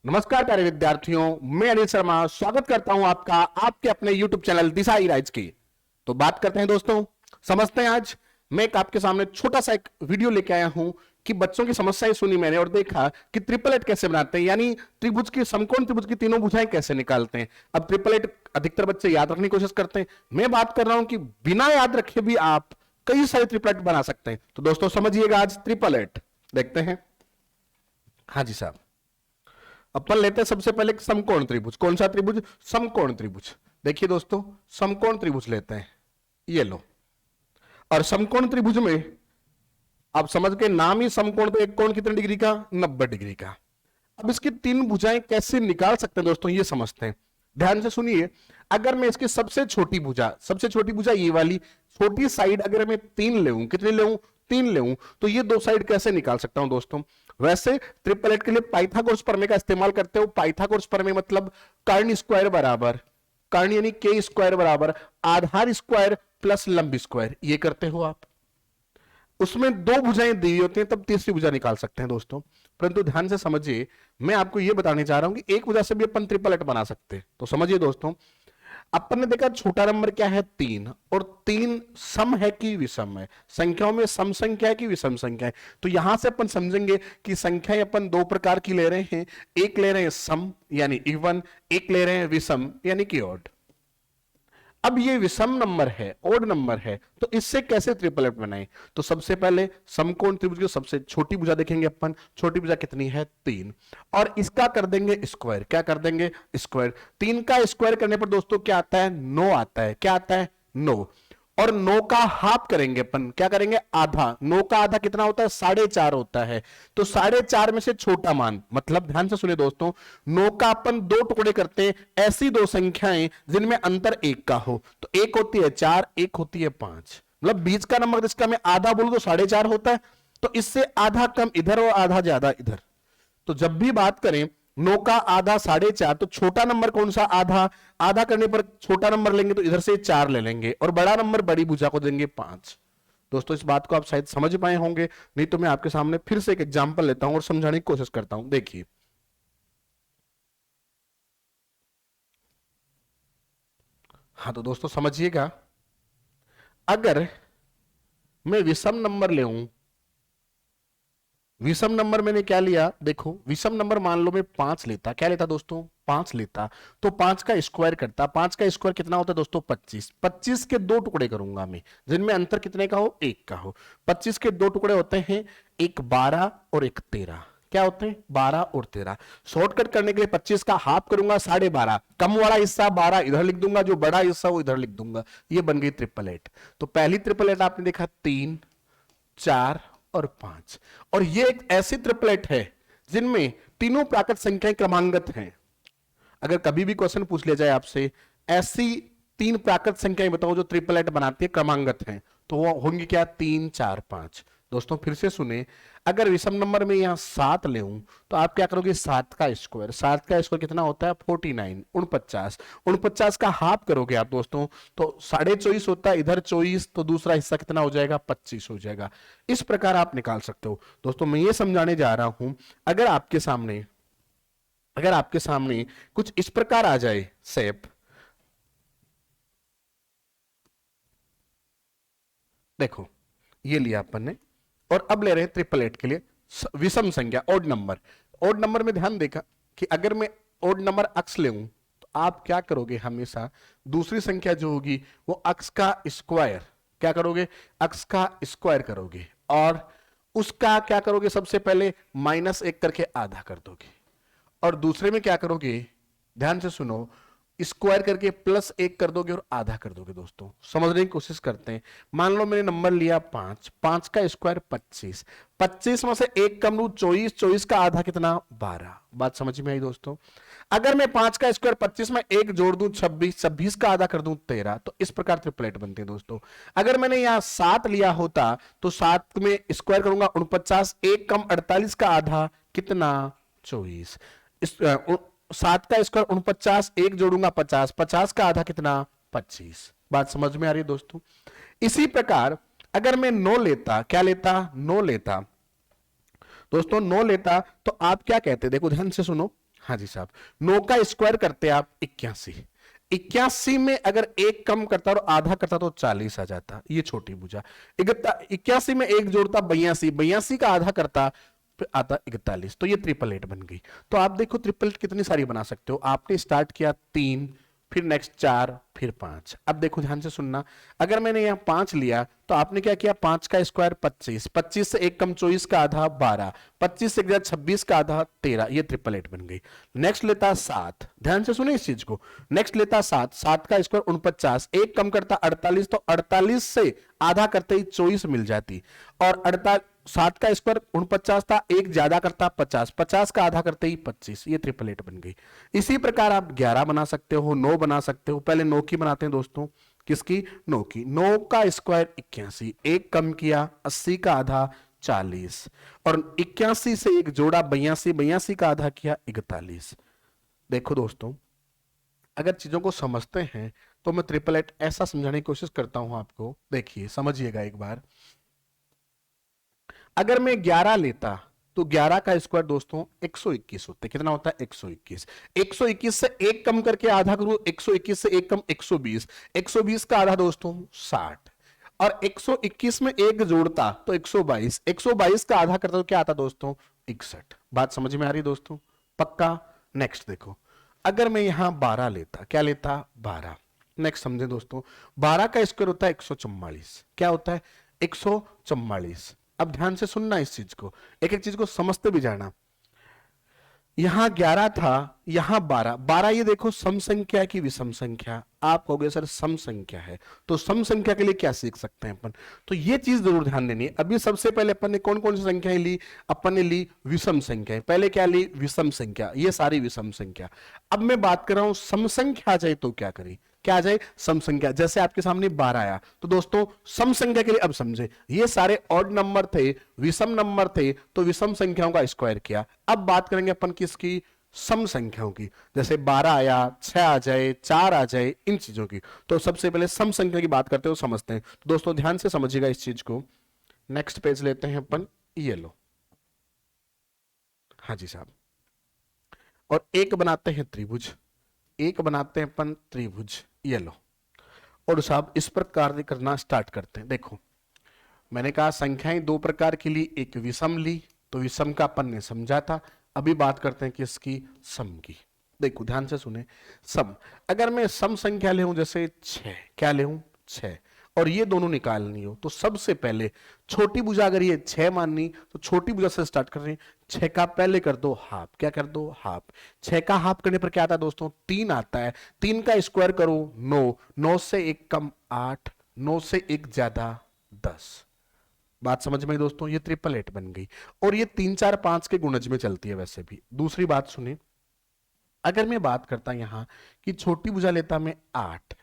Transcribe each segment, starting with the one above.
नमस्कार प्यारे विद्यार्थियों, मैं अनिल शर्मा स्वागत करता हूं आपका आपके अपने YouTube चैनल दिशा ई-राइज की। तो बात करते हैं दोस्तों, समझते हैं। आज मैं एक आपके सामने छोटा सा एक वीडियो लेके आया हूं कि बच्चों की समस्याएं सुनी मैंने और देखा कि ट्रिपलेट कैसे बनाते हैं, यानी त्रिभुज की समकोण त्रिभुज की तीनों भुजाएं कैसे निकालते हैं। अब ट्रिपलेट अधिकतर बच्चे याद रखने की कोशिश करते हैं, मैं बात कर रहा हूं कि बिना याद रखे भी आप कई सारे ट्रिपलेट बना सकते हैं। तो दोस्तों समझिएगा, आज ट्रिपलेट देखते हैं। हाँ जी साहब, अपन लेते हैं सबसे पहले समकोण त्रिभुज। कौन सा त्रिभुज? समकोण त्रिभुज। देखिए दोस्तों, समकोण त्रिभुज लेते हैं, ये लो। और समकोण त्रिभुज में आप समझ के, नाम ही समकोण, तो एक कोण कितने डिग्री का? 90 डिग्री का। अब इसकी तीन भुजाएं कैसे निकाल सकते हैं दोस्तों, ये समझते हैं। ध्यान से सुनिए। अगर मैं इसकी सबसे छोटी भुजा ये वाली छोटी साइड अगर मैं तीन ले, कितनी ले? तीन ले, तो ये दो साइड कैसे निकाल सकता हूं दोस्तों? वैसे ट्रिपलेट के लिए पाइथागोरस प्रमेय का इस्तेमाल करते हो। पाइथागोरस प्रमेय मतलब कर्ण स्क्वायर बराबर, कर्ण यानी के स्क्वायर बराबर आधार स्क्वायर प्लस लंब स्क्वायर, ये करते हो आप। उसमें दो भुजाएं दी होती हैं, तब तीसरी भुजा निकाल सकते हैं दोस्तों। परंतु ध्यान से समझिए, मैं आपको यह बताने चाह रहा हूं कि एक भुजा से भी अपन ट्रिपलेट बना सकते हैं। तो समझिए दोस्तों, अपन ने देखा छोटा नंबर क्या है? 3, और 3 सम है कि विषम है? संख्याओं में सम संख्या है कि विषम संख्या है? तो यहां से अपन समझेंगे कि संख्याएं अपन दो प्रकार की ले रहे हैं। एक ले रहे हैं सम यानी इवन, एक ले रहे हैं विषम यानी कि ऑड। अब ये विषम नंबर है, ओड नंबर है, तो इससे कैसे ट्रिपलेट बनाएं? तो सबसे पहले समकोण त्रिभुज की सबसे छोटी भुजा देखेंगे अपन। छोटी भुजा कितनी है? 3, और इसका कर देंगे स्क्वायर। क्या कर देंगे? स्क्वायर। 3 का स्क्वायर करने पर दोस्तों क्या आता है? 9 आता है। क्या आता है? 9। और 9 का हाफ करेंगे अपन, क्या करेंगे? आधा। 9 का आधा कितना होता है? 4.5 होता है। तो 4.5 में से छोटा मान, मतलब ध्यान से सुनिए दोस्तों, 9 का अपन दो टुकड़े करते हैं, ऐसी दो संख्याएं जिनमें अंतर 1 का हो। तो एक होती है 4, एक होती है 5, मतलब बीच का नंबर जिसका मैं आधा बोलूं तो 4.5 होता है। तो इससे आधा कम इधर और आधा ज्यादा इधर। तो जब भी बात करें 9 का आधा 4.5, तो छोटा नंबर कौन सा? आधा। आधा करने पर छोटा नंबर लेंगे तो इधर से 4 ले लेंगे, और बड़ा नंबर बड़ी भुजा को देंगे 5। दोस्तों इस बात को आप शायद समझ पाए होंगे, नहीं तो मैं आपके सामने फिर से एक एग्जांपल लेता हूं और समझाने की कोशिश करता हूं। देखिए, हाँ तो दोस्तों समझिएगा, अगर मैं विषम नंबर ले, विषम नंबर मैंने क्या लिया? देखो, विषम नंबर मान लो मैं 5 लेता। क्या लेता दोस्तों? 5 लेता। तो 5 का स्क्वायर करता। 5 का स्क्वायर कितना होता है दोस्तों? 25। 25 के दो टुकड़े करूंगा मैं, जिनमें अंतर कितने का हो? 1 का हो। 25 के दो टुकड़े होते हैं, एक 12 और एक 13। क्या होते हैं? 12 और 13। शॉर्टकट करने के लिए 25 का हाफ करूंगा, 12.5। कम वाला हिस्सा 12 इधर लिख दूंगा, जो बड़ा हिस्सा वो इधर लिख दूंगा। ये बन गई ट्रिपलेट। तो पहली ट्रिपलेट आपने देखा 3, 4 और 5। और ये एक ऐसी ट्रिपलेट है जिनमें तीनों प्राकृत संख्याएं क्रमांगत हैं। अगर कभी भी क्वेश्चन पूछ लिया जाए आपसे, ऐसी 3 प्राकृत संख्याएं बताओ जो ट्रिपलेट बनाती है, क्रमांगत हैं, तो वो होंगी क्या? 3, 4, 5। दोस्तों फिर से सुने, अगर विषम नंबर में यहां 7 ले, तो आप क्या करोगे? 7 का स्क्वायर। 7 का स्क्वायर कितना होता है? 49, 49। 49 का हाफ करोगे आप दोस्तों, तो 24.5 होता है, इधर 24, तो दूसरा हिस्सा कितना हो जाएगा? 25 हो जाएगा। इस प्रकार आप निकाल सकते हो। दोस्तों मैं ये समझाने जा रहा हूं, अगर आपके सामने कुछ इस प्रकार आ जाए शेप, देखो ये लिया अपन ने, और अब ले रहे हैं ट्रिपलेट के लिए विषम संख्या, ओड नंबर। ओड नंबर में ध्यान देखा कि अगर मैं ओड नंबर अक्स ले, तो आप क्या करोगे? हमेशा दूसरी संख्या जो होगी वो अक्स का स्क्वायर, क्या करोगे? अक्स का स्क्वायर करोगे, और उसका क्या करोगे? सबसे पहले -1 करके आधा कर दोगे, और दूसरे में क्या करोगे? ध्यान से सुनो, स्क्वायर करके +1 कर दोगे और आधा कर दोगे। दोस्तों समझने की कोशिश करते हैं। मान लो मैंने नंबर लिया 5, 5 का स्क्वायर 25, 25 में से 1 कम लू 24, 24 का आधा कितना? 12। बात समझ में आई दोस्तों? अगर मैं 5 का स्क्वायर 25 में 1 जोड़ दूं 26, 26 का आधा कर दूं 13, तो इस प्रकार ट्रिपलेट बनते हैं दोस्तों। अगर मैंने यहां 7 लिया होता, तो 7 में स्क्वायर करूंगा 49, 1 कम 48 का आधा कितना? 24। 7 का स्क्वायर 49, 1 जोड़ूंगा 50, 50 का आधा कितना? 25। बात समझ में आ रही है दोस्तों? इसी प्रकार अगर मैं 9 लेता, क्या लेता? 9 लेता दोस्तों, 9 लेता, तो आप क्या कहते? देखो ध्यान से सुनो, हाँ जी साहब, 9 का स्क्वायर करते आप 81, 81 में अगर एक कम करता और आधा करता तो 40 आ जाता, ये छोटी भुजा। 81 में एक जोड़ता 82, 82 का आधा करता फिर आता 41, तो ये 888 बन गई। तो आप देखो 888 कितनी सारी बना सकते हो। आपने स्टार्ट किया 3, फिर नेक्स्ट 4, फिर 5। अब देखो ध्यान से सुनना, अगर मैंने यहां 5 लिया तो आपने क्या किया, 5 का स्क्वायर 25, 25 से एक कम 24 का आधा 12, 25 से एक ज्यादा 26 का आधा 13, ये 888 बन गई। नेक्स्ट लेता 7, ध्यान से सुने इस चीज को। नेक्स्ट लेता 7, 7 का स्क्वायर 49, एक कम करता 48, तो 48 से आधा करते ही 24 मिल जाती, और 7 का स्क्वायर 49 था, एक ज्यादा करता 50, 50 का आधा करते ही 25, ये 888 बन गई। इसी प्रकार आप 11 बना सकते हो, 9 बना सकते हो। पहले 9 की बनाते हैं दोस्तों, किसकी, 9 की। 9 का स्क्वायर 81, एक कम किया 80 का आधा 40, और 81 से एक जोड़ा 82, 82 का आधा किया 41। देखो दोस्तों, अगर चीजों को समझते हैं तो मैं 888 ऐसा समझाने की कोशिश करता हूं आपको। देखिए समझिएगा एक बार, अगर मैं 11 लेता तो 11 का स्क्वायर दोस्तों 121 होता है। कितना होता है, 121। 121 से एक कम करके आधा करूं, 121 से एक कम 120, 120 का आधा दोस्तों 60, और 121 में एक जोड़ता तो 122, 122 का आधा करता तो क्या आता दोस्तों, 61। बात समझ में आ रही दोस्तों, पक्का। नेक्स्ट देखो, अगर मैं यहां 12 लेता, क्या लेता, 12। नेक्स्ट समझे दोस्तों, 12 का स्क्वायर होता है 144, क्या होता है, 144। अब ध्यान से सुनना इस चीज को, एक एक चीज को समझते भी जाना। यहां 11 था, यहां 12, 12 ये देखो सम संख्या की विषम संख्या। आप कहोगे सर सम संख्या है, तो सम संख्या के लिए क्या सीख सकते हैं अपन, तो ये चीज जरूर ध्यान देनी है। अभी सबसे पहले अपन ने कौन कौन सी संख्याएं ली, अपन ने ली विषम संख्याएं। पहले क्या ली, विषम संख्या, ये सारी विषम संख्या। अब मैं बात कर रहा हूं सम संख्या आ जाए तो क्या करें, क्या आ जाए, सम संख्या। जैसे आपके सामने 12 आया तो दोस्तों सम संख्या के लिए अब समझे, ये सारे ऑड नंबर थे, विषम नंबर थे, तो विषम संख्याओं का स्क्वायर किया। अब बात करेंगे अपन किसकी, सम संख्याओं की। जैसे 12 आया, 6 आ जाए, 4 आ जाए, इन चीजों की। तो सबसे पहले सम संख्या की बात करते हो, समझते हैं। तो दोस्तों ध्यान से समझिएगा इस चीज को। नेक्स्ट पेज लेते हैं अपन, ये लो, हाँ जी साहब, और एक बनाते हैं त्रिभुज, एक बनाते हैं अपन त्रिभुज, ये लो। और साहब इस पर कार्य करना स्टार्ट करते हैं। देखो मैंने कहा संख्याएं दो प्रकार की ली, एक विषम ली, तो विषम का अपन ने समझा था। अभी बात करते हैं किसकी, सम की। देखो ध्यान से सुने, सम, अगर मैं सम संख्या ले जैसे 6, क्या ले 6, और ये दोनों निकालनी हो, तो सबसे पहले छोटी भुजा अगर ये 6 माननी तो छोटी भुजा से स्टार्ट कर रहे हैं। 6 का पहले कर दो हाफ, क्या कर दो, हाफ। 6 का हाफ करने पर क्या आता है दोस्तों, 3 आता है। 3 का स्क्वायर करो 9, 9 से एक कम 8, 9 से एक ज्यादा 10। बात समझ में दोस्तों, ये 888 बन गई। और ये 3 4 5 के गुणज में चलती है वैसे भी। दूसरी बात सुने, अगर मैं बात करता यहां कि छोटी भुजा लेता मैं 8,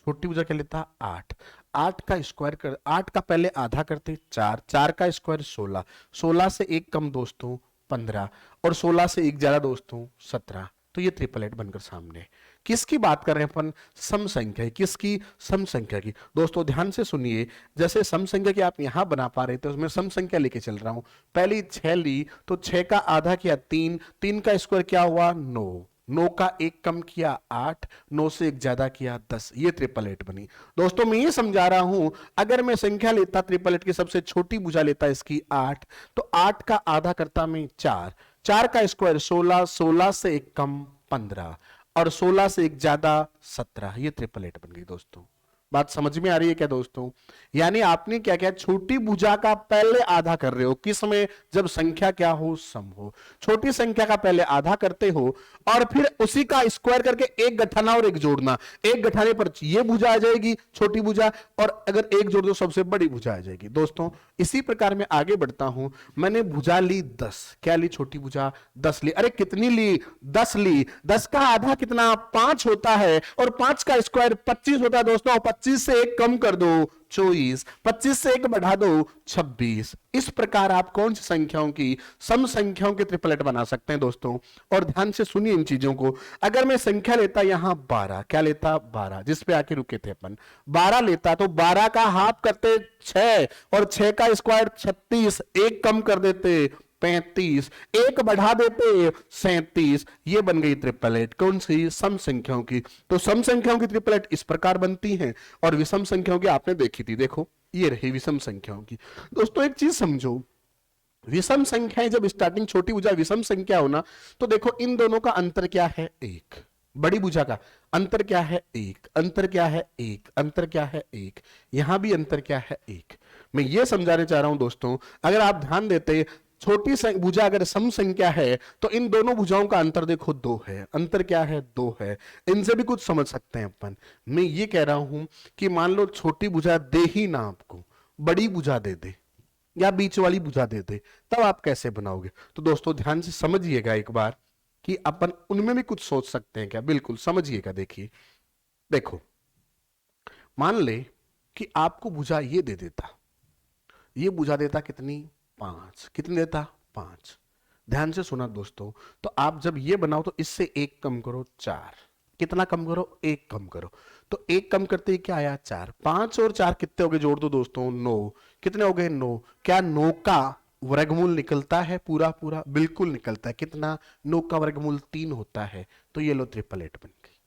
छोटी भुजा क्या लेता 8, 8 का स्क्वायर कर, 8 का पहले आधा करते 4, 4 का स्क्वायर 16, 16 से एक कम दोस्तों 15, और 16 से एक ज्यादा दोस्तों 17। तो ये 888 बनकर सामने। किसकी बात कर रहे हैं अपन, सम संख्या, किसकी, सम संख्या की। दोस्तों ध्यान से सुनिए, जैसे सम संख्या की आप यहां बना पा रहे थे, उसमें सम संख्या लेके चल रहा हूं। पहली 6 ली तो 6 का आधा किया 3, 3 का स्क्वायर क्या हुआ 9, 9 का एक कम किया 8, 9 से एक ज्यादा किया 10, ये 888 बनी। दोस्तों मैं ये समझा रहा हूं, अगर मैं संख्या लेता 888 की सबसे छोटी भुजा लेता इसकी 8, तो 8 का आधा करता मैं 4, 4 का स्क्वायर 16, 16 से एक कम 15, और 16 से एक ज्यादा 17, ये 888 बन गई दोस्तों। बात समझ में आ रही है क्या दोस्तों, यानी आपने क्या किया, छोटी भुजा का पहले आधा कर रहे हो, किस में, जब संख्या क्या हो, सम हो। छोटी संख्या का पहले आधा करते हो और फिर उसी का स्क्वायर करके एक गठाना और एक जोड़ना, एक गठाने पर ये भुजा आ जाएगी छोटी भुजा, और अगर एक जोड़ दो सबसे बड़ी भुजा आ जाएगी। दोस्तों इसी प्रकार में आगे बढ़ता हूं, मैंने भुजा ली 10, क्या ली, छोटी भुजा 10 ली। अरे कितनी ली, 10 ली। 10 का आधा कितना, 5 होता है, और 5 का स्क्वायर 25 होता है दोस्तों। 25 से एक कम कर दो 24, 25 से एक बढ़ा दो 26। इस प्रकार आप कौन सी संख्याओं की, सम संख्याओं के 888 बना सकते हैं दोस्तों। और ध्यान से सुनिए इन चीजों को। अगर मैं संख्या लेता यहां 12, क्या लेता 12, जिस पे आके रुके थे अपन, 12 लेता तो 12 का हाफ करते 6, और 6 का स्क्वायर 36, एक कम कर देते 35, एक बढ़ा देते 37, ये बन गई ट्रिपलेट। कौन सी? सम संख्याओं की। तो सम संख्याओं की ट्रिपलेट इस प्रकार बनती है और विषम संख्याओं की आपने देखी थी, देखो ये रही विषम संख्याओं की। दोस्तों एक चीज समझो, विषम संख्याएं जब स्टार्टिंग छोटी भुजा विषम संख्या होना, तो देखो इन दोनों का अंतर क्या है? एक। बड़ी भुजा का अंतर क्या है? एक। अंतर क्या है? एक। अंतर क्या है? एक। यहां भी अंतर क्या है? एक। मैं ये समझाने चाह रहा हूं दोस्तों, अगर आप ध्यान देते, छोटी भुजा अगर सम संख्या है तो इन दोनों भुजाओं का अंतर देखो 2 है। अंतर क्या है? 2 है। इनसे भी कुछ समझ सकते हैं अपन। मैं ये कह रहा हूं कि मान लो छोटी भुजा दे ही ना आपको, बड़ी भुजा दे दे या बीच वाली भुजा दे दे, तब आप कैसे बनाओगे? तो दोस्तों ध्यान से समझिएगा एक बार कि अपन उनमें भी कुछ सोच सकते हैं क्या। बिल्कुल समझिएगा। देखिए, देखो मान ले कि आपको भुजा ये दे देता, ये भुजा देता कितनी? 5। कितनी देता? 5। ध्यान से सुना दोस्तों, तो आप जब ये बनाओ तो इससे एक कम करो 4। कितना कम करो? एक कम करो। तो एक कम करते ही क्या आया? 4। 5 और 4 कितने हो गए? जोड़ दो दोस्तों, 9। कितने हो गए? 9। क्या 9 का वर्गमूल निकलता है पूरा पूरा? बिल्कुल निकलता है। कितना? 9 का वर्गमूल 3 होता है। तो ये लो ट्रिपलेट बन गई।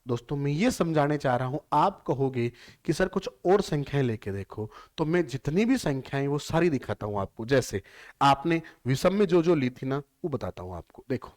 दोस्तों मैं ये समझाने चाह रहा हूं, आप कहोगे कि सर कुछ और संख्याएं लेके देखो, तो मैं जितनी भी संख्याएं वो सारी दिखाता हूं आपको। जैसे आपने विषम में जो जो ली थी ना, वो बताता हूं आपको। देखो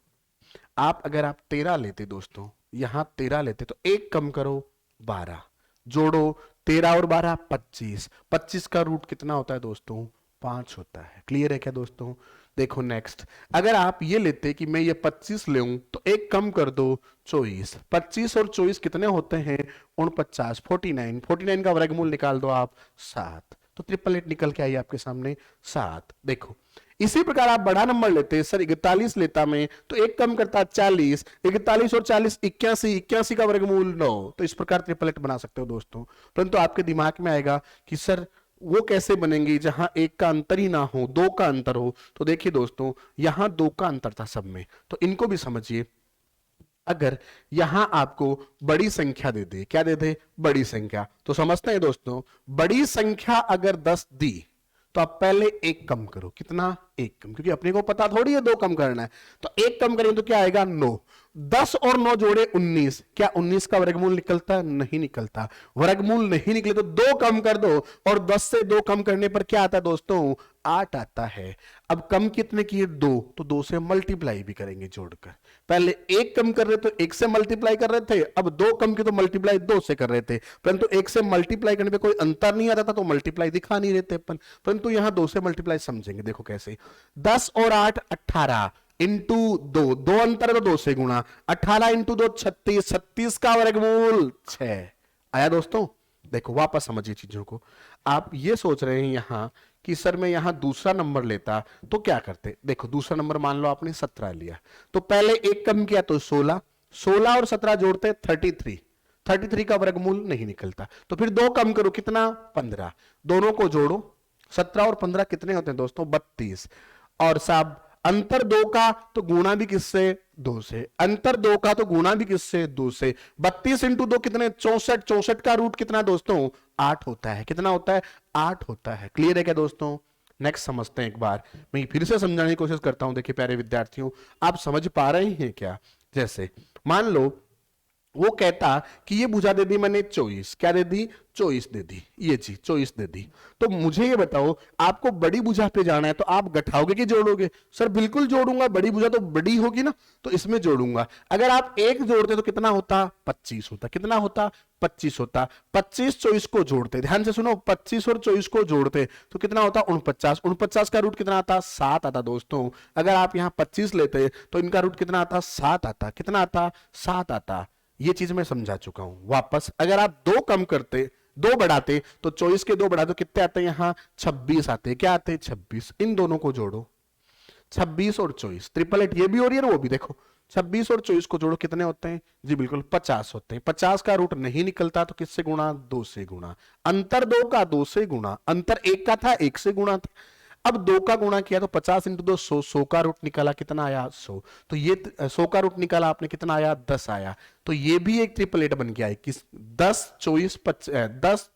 अगर आप 13 लेते दोस्तों, यहां 13 लेते तो एक कम करो 12, जोड़ो 13 और 12 25। 25 का रूट कितना होता है दोस्तों? 5 होता है। क्लियर है क्या दोस्तों? देखो नेक्स्ट, अगर आप ये लेते कि मैं ये 25 ले तो एक कम कर दो 24। 25 और 24 कितने होते हैं? 49। 49। 49 का वर्गमूल निकाल दो आप 7। तो ट्रिपलेट निकल के आई आपके सामने 7। देखो इसी प्रकार आप बड़ा नंबर लेते, सर 41 लेता मैं, तो एक कम करता 40। 41 और 40 81। 81 का वर्गमूल 9। तो इस प्रकार ट्रिपलेट बना सकते हो दोस्तों। परंतु आपके दिमाग में आएगा कि सर वो कैसे बनेंगी जहां एक का अंतर ही ना हो, 2 का अंतर हो। तो देखिए दोस्तों, यहां 2 का अंतर था सब में, तो इनको भी समझिए। अगर यहां आपको बड़ी संख्या दे दे, क्या दे दे? बड़ी संख्या, तो समझते हैं दोस्तों, बड़ी संख्या अगर 10 दी तो आप पहले एक कम करो। कितना? एक कम, क्योंकि अपने को पता थोड़ी है 2 कम करना है। तो एक कम करेंगे तो क्या आएगा? 9। 10 और 9 जोड़े 19। क्या 19 का वर्गमूल निकलता है? नहीं निकलता। वर्गमूल नहीं निकले तो 2 कम कर दो, और 10 से 2 कम करने पर क्या आता है दोस्तों? 8 आता है। अब कम कितने किए? 2, तो 2 से मल्टीप्लाई भी करेंगे जोड़कर। पहले एक कम कर रहे थे, 1 से मल्टीप्लाई कर रहे थे, अब 2 कम किए तो मल्टीप्लाई 2 से कर रहे थे। परंतु 1 से मल्टीप्लाई करने पे कोई अंतर नहीं आता था, तो मल्टीप्लाई दिखा नहीं रहे थे अपन। परंतु यहां 2 से मल्टीप्लाई समझेंगे। देखो कैसे, 10 और 8 18 इंटू 2, 2 अंतर तो 2 से गुणा, 18 इंटू 2 36। 36 का वर्गमूल 6 आया दोस्तों। देखो वापस समझिए चीजों को। आप ये सोच रहे हैं यहां कि सर मैं यहां दूसरा नंबर लेता तो क्या करते? देखो दूसरा नंबर मान लो आपने 17 लिया, तो पहले एक कम किया तो 16। 16 और 17 जोड़ते 33। 33 का वर्गमूल नहीं निकलता, तो फिर 2 कम करो, कितना? 15। दोनों को जोड़ो, 17 और 15 कितने होते हैं दोस्तों? 32। और साहब अंतर 2 का तो गुणा भी किससे? 2 से। अंतर 2 का तो गुणा भी किससे? 2 से। 32 इंटू 2 कितने? 64। 64 का रूट कितना दोस्तों? 8 होता है। कितना होता है? 8 होता है। क्लियर है क्या दोस्तों? नेक्स्ट समझते हैं एक बार, मैं फिर से समझाने की कोशिश करता हूं। देखिए प्यारे विद्यार्थियों, आप समझ पा रहे हैं क्या? जैसे मान लो वो कहता कि ये भुजा दे दी मैंने 24। क्या दे दी? 24 दे दी। ये जी 24 दे दी। तो मुझे ये बताओ, आपको बड़ी भुजा पे जाना है तो आप घटाओगे कि जोड़ोगे? सर बिल्कुल जोड़ूंगा, बड़ी भुजा तो बड़ी होगी ना, तो इसमें जोड़ूंगा। अगर आप एक जोड़ते तो कितना होता? 25 होता। कितना होता? 25 होता। 25 24 को जोड़ते, ध्यान से सुनो, 25 और 24 को जोड़ते तो कितना होता? 49। 49 का रूट कितना आता? 7 आता दोस्तों। अगर आप यहाँ 25 लेते तो इनका रूट कितना आता? 7 आता। कितना आता? 7 आता। ये चीज मैं समझा चुका हूं। वापस अगर आप 2 कम करते, 2 बढ़ाते, तो 24 के 2 बढ़ा दो, कितने आते हैं? यहां 26 आते हैं। क्या आते हैं? 26। इन दोनों को जोड़ो, 26 और 24, ट्रिपलेट ये भी हो रही है ना, वो भी। देखो 26 और 24 को जोड़ो, कितने होते हैं? जी बिल्कुल 50 होते हैं। 50 का रूट नहीं निकलता तो किससे गुणा? 2 से गुणा। अंतर 2 का 2 से गुणा, अंतर 1 का था 1 से गुणा था। अब 2 का गुणा किया तो 50 इंटू 2 100। 100 का रूट निकाला, कितना आया? 100। तो ये 100 का रूट निकाला आपने, कितना आया? 10 आया। तो ये भी एक ट्रिपलेट बन के आई। किस? 10 24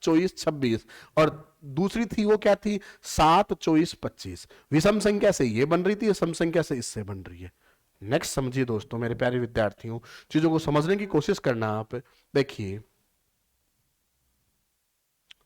26 और दूसरी थी वो क्या थी, 7 24 25। विषम संख्या से ये बन रही थी, सम संख्या से इससे बन रही है। नेक्स्ट समझिए दोस्तों मेरे प्यारे विद्यार्थियों, चीजों को समझने की कोशिश करना। आप देखिए,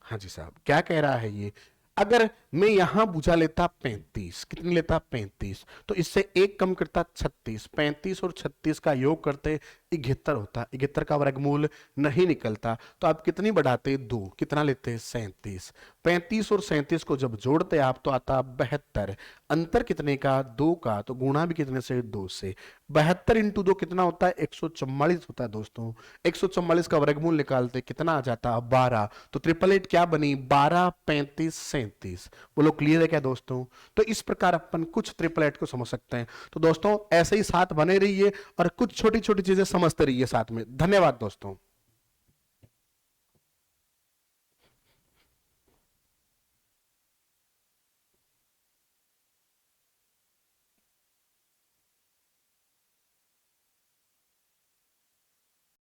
हाँ जी साहब, क्या कह रहा है ये, अगर मैं यहां बुझा लेता 35, कितनी लेता 35, तो इससे एक कम करता 36, 35 और 36 का योग करते 71 होता, 71 का वर्गमूल नहीं निकलता, तो आप कितनी बढ़ाते 2, कितना लेते 37, 35 और 37 को जब जोड़ते आप तो आता 72, अंतर कितने का 2 का, तो गुणा भी कितने से 2 से, 72 इंटू 2 कितना होता है 144 होता है दोस्तों। 144 का वर्गमूल निकालते कितना आ जाता 12, तो 888 क्या बनी 12 35 37। बोलो क्लियर है क्या दोस्तों। तो इस प्रकार अपन कुछ 888 को समझ सकते हैं। तो दोस्तों ऐसे ही साथ बने रहिए और कुछ छोटी छोटी चीजें समझते रहिए साथ में। धन्यवाद दोस्तों।